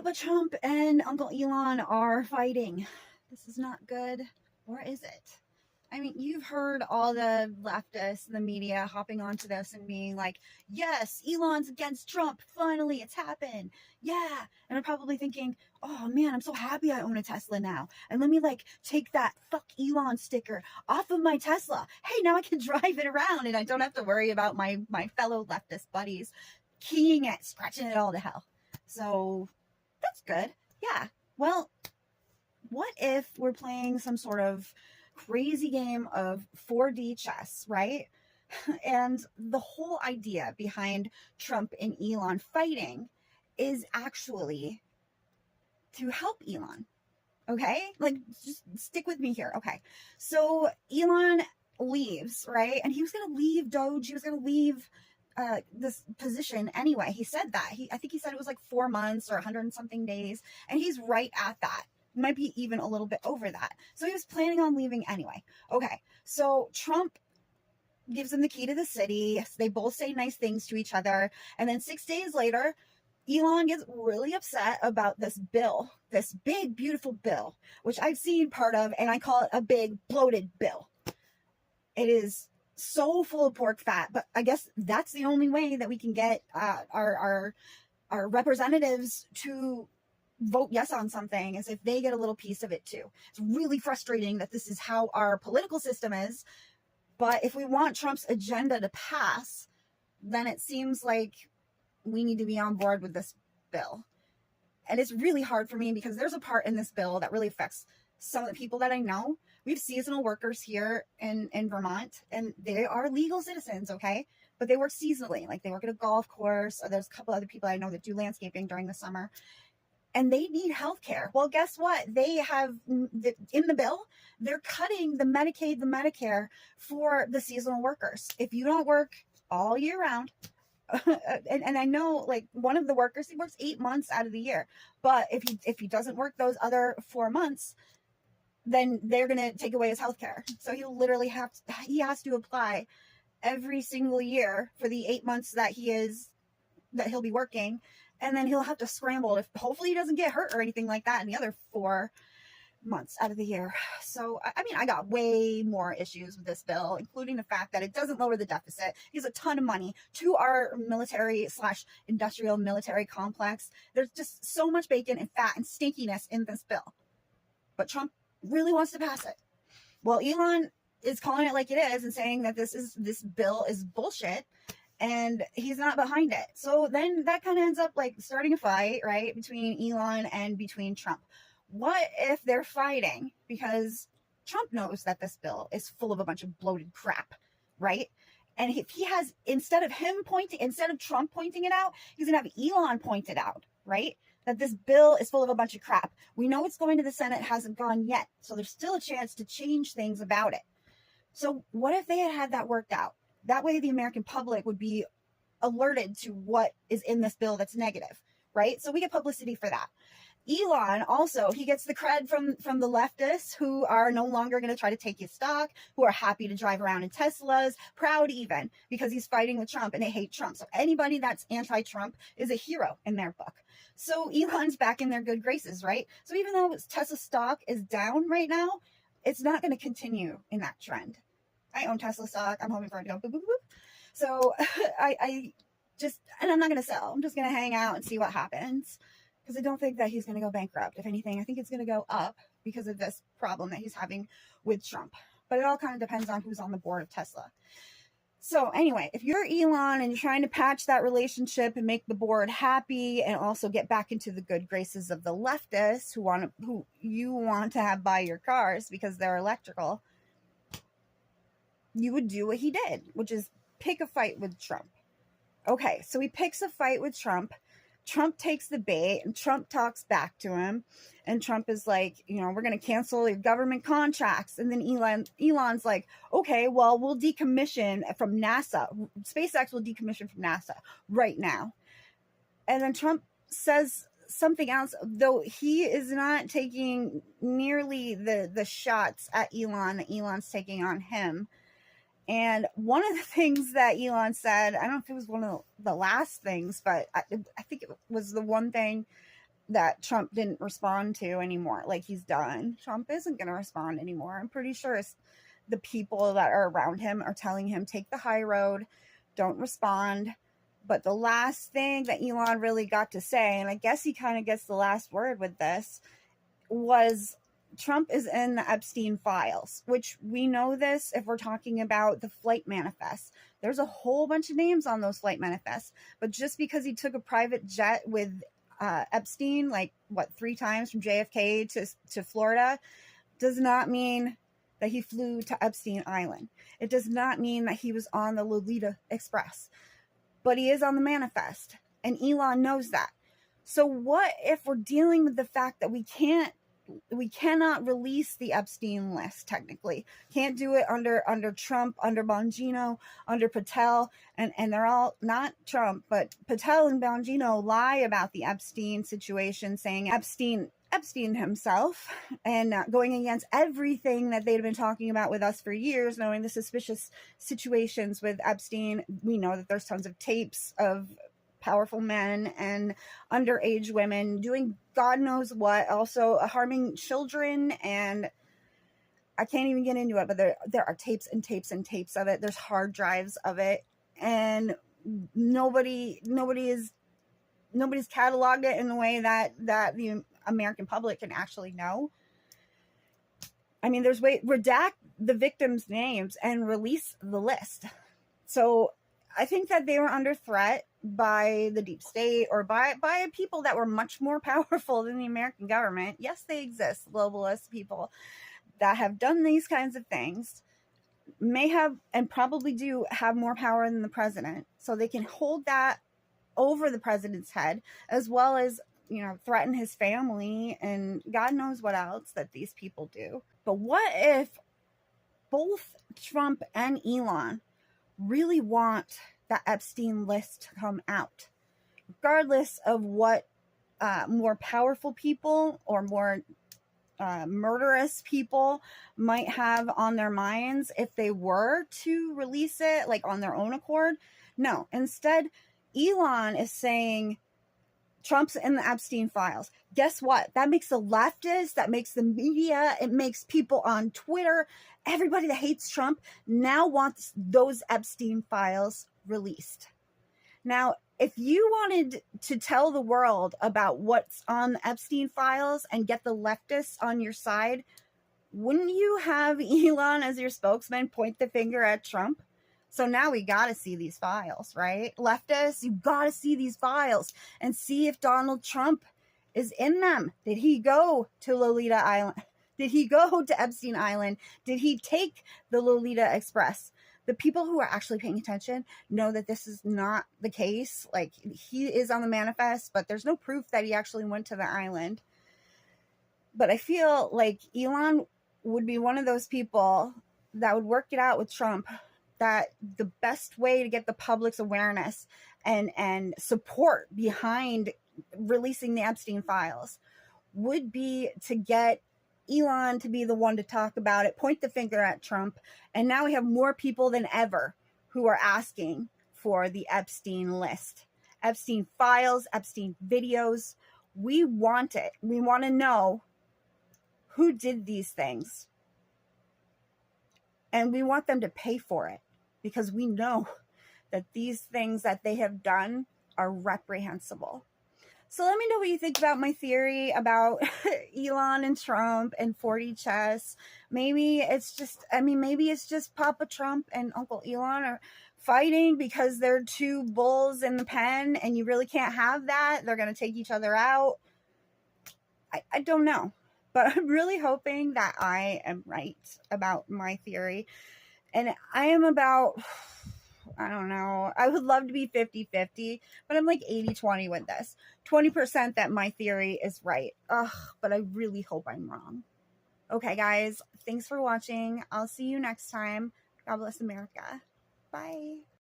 Papa Trump and Uncle Elon are fighting. This is not good, or is it? I mean, you've heard all the leftists, the media hopping onto this and being like, yes, Elon's against Trump. Finally, it's happened. Yeah. And I'm probably thinking, oh man, I'm so happy I own a Tesla now. And let me like take that fuck Elon sticker off of my Tesla. Hey, now I can drive it around and I don't have to worry about my fellow leftist buddies keying it, scratching it all to hell. So that's good. Yeah. Well, what if we're playing some sort of crazy game of 4D chess, right? And the whole idea behind Trump and Elon fighting is actually to help Elon. Okay? Like, just stick with me here. Okay. So Elon leaves, right? And he was going to leave Doge. He was going to leave this position anyway. He said that. I think he said it was like 4 months or 100 and something days. And he's right at that. Might be even a little bit over that. So he was planning on leaving anyway. Okay. So Trump gives him the key to the city. They both say nice things to each other. And then 6 days later, Elon gets really upset about this bill, this big, beautiful bill, which I've seen part of, and I call it a big, bloated bill. It is so full of pork fat, but I guess that's the only way that we can get our representatives to vote yes on something, is if they get a little piece of it too. It's really frustrating that this is how our political system is, but if we want Trump's agenda to pass, then it seems like we need to be on board with this bill. And it's really hard for me because there's a part in this bill that really affects some of the people that I know. We have seasonal workers here in Vermont, and they are legal citizens, okay? But they work seasonally, like they work at a golf course, or there's a couple other people I know that do landscaping during the summer. And they need health care. Well, guess what? They have, in the bill, they're cutting the Medicaid, the Medicare for the seasonal workers. If you don't work all year round, and I know like one of the workers, he works 8 months out of the year, but if he doesn't work those other 4 months, then they're going to take away his health care. So he'll literally he has to apply every single year for the 8 months that he'll be working. And then he'll have to scramble if hopefully he doesn't get hurt or anything like that in the other 4 months out of the year. So, I mean, I got way more issues with this bill, including the fact that it doesn't lower the deficit. It gives a ton of money to our military/industrial military complex. There's just so much bacon and fat and stinkiness in this bill. But Trump really wants to pass it. Well, Elon is calling it like it is and saying that this bill is bullshit. And he's not behind it. So then that kind of ends up like starting a fight, right, between Elon and between Trump. What if they're fighting because Trump knows that this bill is full of a bunch of bloated crap, right? And if he has, instead of Trump pointing it out, he's going to have Elon point it out, right? That this bill is full of a bunch of crap. We know it's going to the Senate, hasn't gone yet. So there's still a chance to change things about it. So what if they had that worked out? That way the American public would be alerted to what is in this bill that's negative, right? So we get publicity for that. Elon also, he gets the cred from the leftists who are no longer going to try to take his stock, who are happy to drive around in Teslas, proud even, because he's fighting with Trump and they hate Trump. So anybody that's anti-Trump is a hero in their book. So Elon's back in their good graces, right? So even though Tesla stock is down right now, it's not going to continue in that trend. I own Tesla stock. I'm hoping for it to go boop, boop, boop. So and I'm not going to sell. I'm just going to hang out and see what happens, because I don't think that he's going to go bankrupt. If anything, I think it's going to go up because of this problem that he's having with Trump. But it all kind of depends on who's on the board of Tesla. So anyway, if you're Elon and you're trying to patch that relationship and make the board happy and also get back into the good graces of the leftists who you want to have buy your cars because they're electrical, you would do what he did, which is pick a fight with Trump. Okay, so he picks a fight with Trump. Trump takes the bait and Trump talks back to him. And Trump is like, we're going to cancel your government contracts. And then Elon's like, okay, well, we'll decommission from NASA. SpaceX will decommission from NASA right now. And then Trump says something else, though he is not taking nearly the shots at Elon that Elon's taking on him. And one of the things that Elon said, I don't know if it was one of the last things, but I think it was the one thing that Trump didn't respond to anymore. Like, he's done. Trump isn't going to respond anymore. I'm pretty sure it's the people that are around him are telling him, take the high road, don't respond. But the last thing that Elon really got to say, and I guess he kind of gets the last word with this, was Trump is in the Epstein files, which we know this if we're talking about the flight manifests. There's a whole bunch of names on those flight manifests, but just because he took a private jet with Epstein, like, what, 3 times from JFK to Florida, does not mean that he flew to Epstein Island. It does not mean that he was on the Lolita Express, but he is on the manifest, and Elon knows that. So what if we're dealing with the fact that we cannot release the Epstein list? Technically can't do it under Trump, under Bongino, under Patel, and they're all not Trump, but Patel and Bongino lie about the Epstein situation, saying Epstein himself, and going against everything that they'd been talking about with us for years, knowing the suspicious situations with Epstein. We know that there's tons of tapes of powerful men and underage women doing God knows what, also harming children, and I can't even get into it, but there are tapes and tapes and tapes of it. There's hard drives of it, and nobody's cataloged it in a way that the American public can actually know. I mean, redact the victims' names and release the list. So I think that they were under threat by the deep state, or by people that were much more powerful than the American government. Yes, they exist, globalist people that have done these kinds of things, may have and probably do have more power than the president, so they can hold that over the president's head, as well as, threaten his family and God knows what else that these people do. But what if both Trump and Elon really want that Epstein list to come out, regardless of what more powerful people or more murderous people might have on their minds if they were to release it, like, on their own accord? No, instead, Elon is saying Trump's in the Epstein files. Guess what? That makes the leftists, that makes the media, it makes people on Twitter, everybody that hates Trump now wants those Epstein files released. Now, if you wanted to tell the world about what's on the Epstein files and get the leftists on your side, wouldn't you have Elon as your spokesman point the finger at Trump? So now we got to see these files, right? Leftists, you got to see these files and see if Donald Trump is in them. Did he go to Lolita Island? Did he go to Epstein Island? Did he take the Lolita Express? The people who are actually paying attention know that this is not the case. Like, he is on the manifest, but there's no proof that he actually went to the island. But I feel like Elon would be one of those people that would work it out with Trump, that the best way to get the public's awareness and support behind releasing the Epstein files would be to get Elon to be the one to talk about it, point the finger at Trump. And now we have more people than ever who are asking for the Epstein list, Epstein files, Epstein videos. We want it. We want to know who did these things. And we want them to pay for it, because we know that these things that they have done are reprehensible. So let me know what you think about my theory about Elon and Trump and 4D chess. Maybe it's just Papa Trump and Uncle Elon are fighting because they're two bulls in the pen, and you really can't have that. They're going to take each other out. I don't know, but I'm really hoping that I am right about my theory. And I am about, I don't know, I would love to be 50-50, but I'm like 80-20 with this. 20% that my theory is right. But I really hope I'm wrong. Okay, guys, thanks for watching. I'll see you next time. God bless America. Bye.